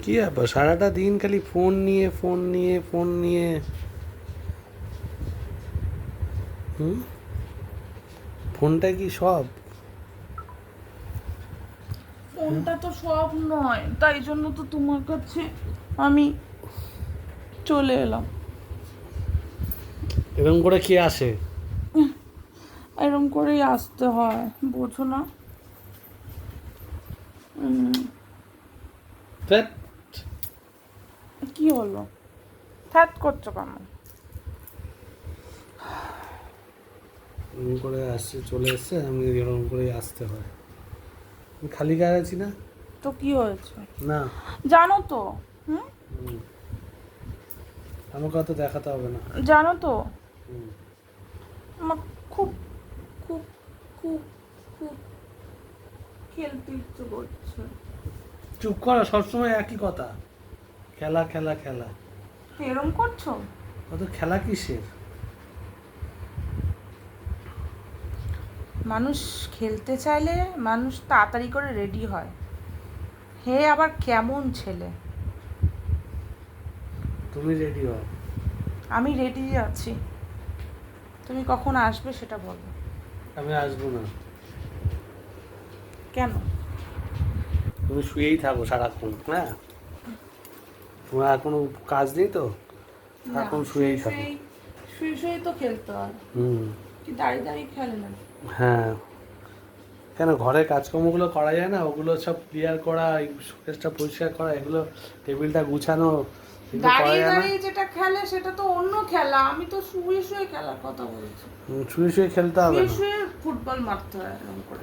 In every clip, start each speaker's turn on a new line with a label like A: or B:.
A: কি ব্যাপার সারাটা দিন খালি ফোন নিয়ে ফোন নিয়ে ফোন নিয়ে? হুম, ফোনটা কি সব?
B: ফোনটা তো সব নয়, তাই জন্য তো তোমার কাছে আমি চলে এলাম।
A: এরকম করে কে আসে?
B: এরকম করেই আসতে হয়, বোঝো না?
A: ধ্যাৎ,
B: কি হলো? থ্যাত করছো কেন?
A: এরকম করে আসছে, চলে এসছে, আমি এরকম করেই আসতে হয়। আমি খালি গায়ে আছি না?
B: তো কি হয়েছে?
A: না।
B: জানো তো। হুম,
A: হুম, আমাকে অত দেখাতে হবে না।
B: জানো তো
A: হুম,
B: আমার খুব খুব খুব খুব খেলতে ইচ্ছে করছে।
A: চুপ করো, সবসময় একই কথা, খেলা খেলা খেলা।
B: এরম করছো?
A: অত খেলা কিসের?
B: মানুষ খেলতে চাইলে মানুষ তাড়াতাড়ি করে রেডি হয়। হে আবার কেমন ছেলে!
A: তুমি রেডি হও।
B: আমি রেডি আছি, তুমি কখন আসবে সেটা বলো।
A: আমি আসবো না।
B: কেন?
A: তুমি শুয়েই থাকো সারাক্ষণ, হ্যাঁ? তোমার আর কোনো কাজ নেই তো?
B: না,
A: সারাক্ষণ শুয়েই থাকো।
B: শুয়ে শুয়ে তো খেলতে হয়,
A: হুম,
B: কি দাঁড়িয়ে দাঁড়িয়ে খেলে না।
A: হ্যাঁ। কেন ঘরের কাজকর্মগুলো করা যায় না? ওগুলো সব ক্লিয়ার করা, এই শোকেসটা পরিষ্কার করা, এগুলো টেবিলটা গুছানো, এগুলো করা
B: দাঁড়িয়ে
A: যায় না?
B: দাঁড়িয়ে যেটা খেলে সেটা তো অন্য খেলা, আমি তো শুয়ে শুয়ে খেলার কথা বলছি।
A: শুয়ে শুয়ে খেলতে হবে
B: শুয়ে
A: না।
B: শুয়ে ফুটবল মারতে হয় এরকম করে।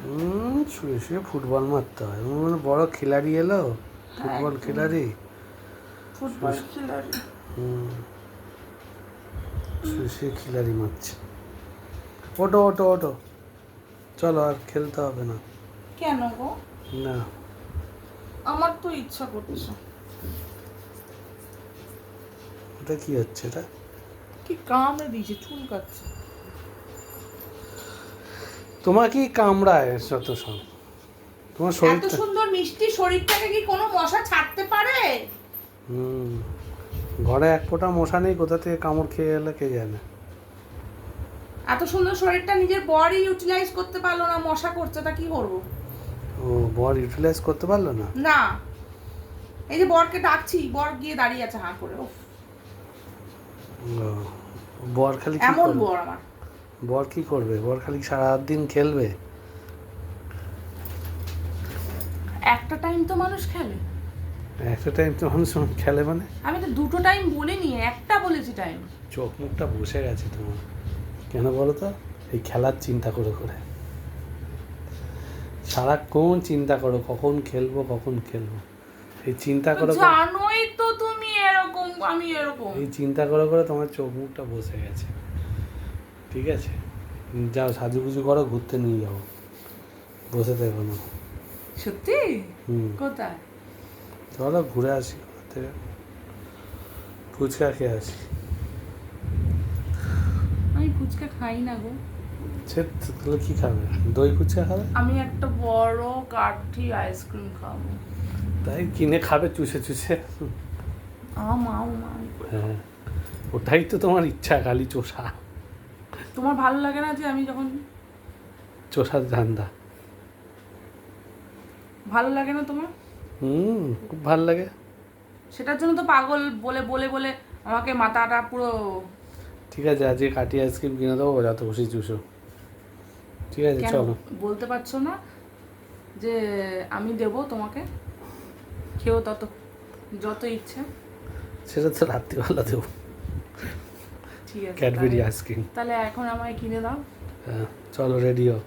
A: শুয়ে শুয়ে ফুটবল মারতে হয়? মানে বড় খিলাড়ি এলো,
B: হ্যাঁ,
A: ফুটবল
B: একদম।
A: খিলাড়ি।
B: ফুটবল খেলার।
A: হুম, শুয়ে শুয়ে খিলাড়ি মারছে। ওটো ওটো ওটো, চলো আর খেলতে হবে না।
B: কেন গো?
A: না।
B: আমার তো ইচ্ছা করছে।
A: এটা কি হচ্ছে এটা?
B: কি কামড়ে দিয়েছে, চুলকাচ্ছে।
A: তোমাকেই কামড়ায় যত সব, তোমার
B: এত
A: শরীরটা।
B: সুন্দর মিষ্টি শরীরটাকে কি কোনো মশা ছাড়তে পারে?
A: হুম, ঘরে এক ফোঁটা মশা নেই, কোথা থেকে কামড় খেয়ে এলে কে জানে।
B: এত সুন্দর শরীরটা নিজের বডি ইউটিলাইজ করতে পারলো না, মশা করছে, তা কি করবো?
A: ও, বর ইউটিলাইজ করতে পারলো না?
B: না, এই যে বরকে ডাকছি, বর গিয়ে দাঁড়িয়ে আছে হাঁ করে। উফ,
A: ও, বর খালি কি
B: এমন
A: করবে?
B: বর আমার।
A: বর কি করবে? বর খালি সারাদিন খেলবে?
B: একটা টাইম তো মানুষ খেলে।
A: একটা টাইম তো মানুষ খেলে মানে?
B: আমি তো দুটো টাইম বলিনি, একটা বলেছি টাইম।
A: চোখ মুখটা বসে গেছে তোমার, কেন বলো তো? এই খেলার চিন্তা করে করে সারাক্ষণ চিন্তা করো, কখন খেলবো কখন খেলবো, এই চিন্তা করে করে,
B: জানোই তো তুমি এরকম, আমি এরকম।
A: এই চিন্তা করে করে তোমার চোখ মুখটা বসে গেছে। ঠিক আছে, যাও সাজুগুজু করো, ঘুরতে নিয়ে যাবো, বসে থাকো না।
B: সত্যি?
A: হুম,
B: কোথায়?
A: চলো ঘুরে আসি, ওখান থেকে ফুচকা খেয়ে আসি।
B: আমি ফুচকা খাই না গো।
A: সে তাহলে কী খাবে? দই ফুচকা খাবে?
B: আমি একটা বড় কাঠি আইসক্রিম খাবো।
A: তাই কিনে খাবে চুষে চুষে?
B: আম আম আম।
A: হ্যাঁ, ওটাই তো তোমার ইচ্ছা, খালি চোষা,
B: তোমার ভালো লাগে না যে আমি যখন,
A: চোষার ধান্দা?
B: ভালো লাগে না তোমার?
A: খুব ভালো লাগে।
B: সেটার জন্য তো পাগল বলে বলে বলে আমাকে মাথাটা পুরো।
A: ঠিক আছে, আজকে কাটি আইসক্রিম কিনে দেবো, যত খুশি চুষো। ঠিক আছে,
B: কেন
A: চলো।
B: বলতে পারছো না যে আমি দেবো তোমাকে, খেও তত যত ইচ্ছা।
A: সেটা তো রাত্রিবেলা দেবো,
B: ঠিক আছে,
A: ক্যাডবেরি আইসক্রিম।
B: তাহলে এখন আমায় কিনে দাও।
A: হ্যাঁ, চলো রেডি হও।